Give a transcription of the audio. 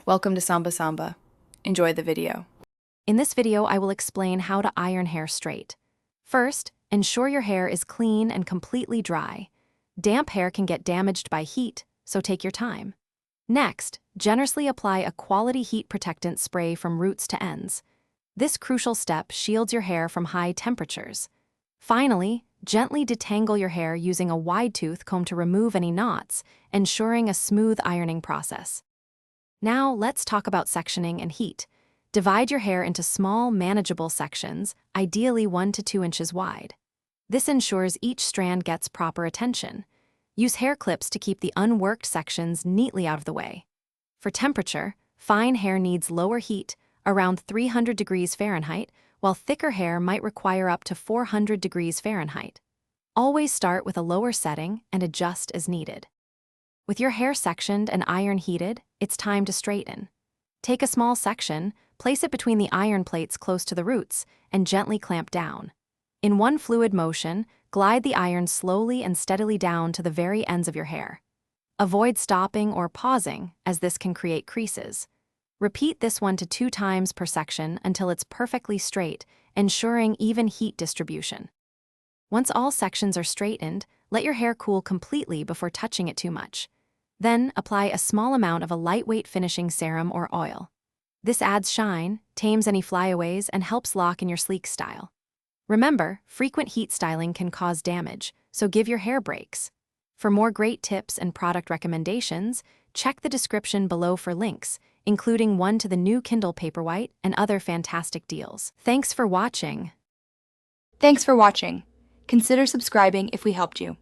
Welcome to Samba Samba. Enjoy the video. In this video, I will explain how to iron hair straight. First, ensure your hair is clean and completely dry. Damp hair can get damaged by heat, so take your time. Next, generously apply a quality heat protectant spray from roots to ends. This crucial step shields your hair from high temperatures. Finally, gently detangle your hair using a wide-tooth comb to remove any knots, ensuring a smooth ironing process. Now, let's talk about sectioning and heat. Divide your hair into small, manageable sections, ideally 1 to 2 inches wide. This ensures each strand gets proper attention. Use hair clips to keep the unworked sections neatly out of the way. For temperature, fine hair needs lower heat, around 300 degrees Fahrenheit, while thicker hair might require up to 400 degrees Fahrenheit. Always start with a lower setting and adjust as needed. With your hair sectioned and iron heated, it's time to straighten. Take a small section, place it between the iron plates close to the roots, and gently clamp down. In one fluid motion, glide the iron slowly and steadily down to the very ends of your hair. Avoid stopping or pausing, as this can create creases. Repeat this 1 to 2 times per section until it's perfectly straight, ensuring even heat distribution. Once all sections are straightened, let your hair cool completely before touching it too much. Then, apply a small amount of a lightweight finishing serum or oil. This adds shine, tames any flyaways, and helps lock in your sleek style. Remember, frequent heat styling can cause damage, so give your hair breaks. For more great tips and product recommendations, check the description below for links, including one to the new Kindle Paperwhite and other fantastic deals. Thanks for watching. Thanks for watching. Consider subscribing if we helped you.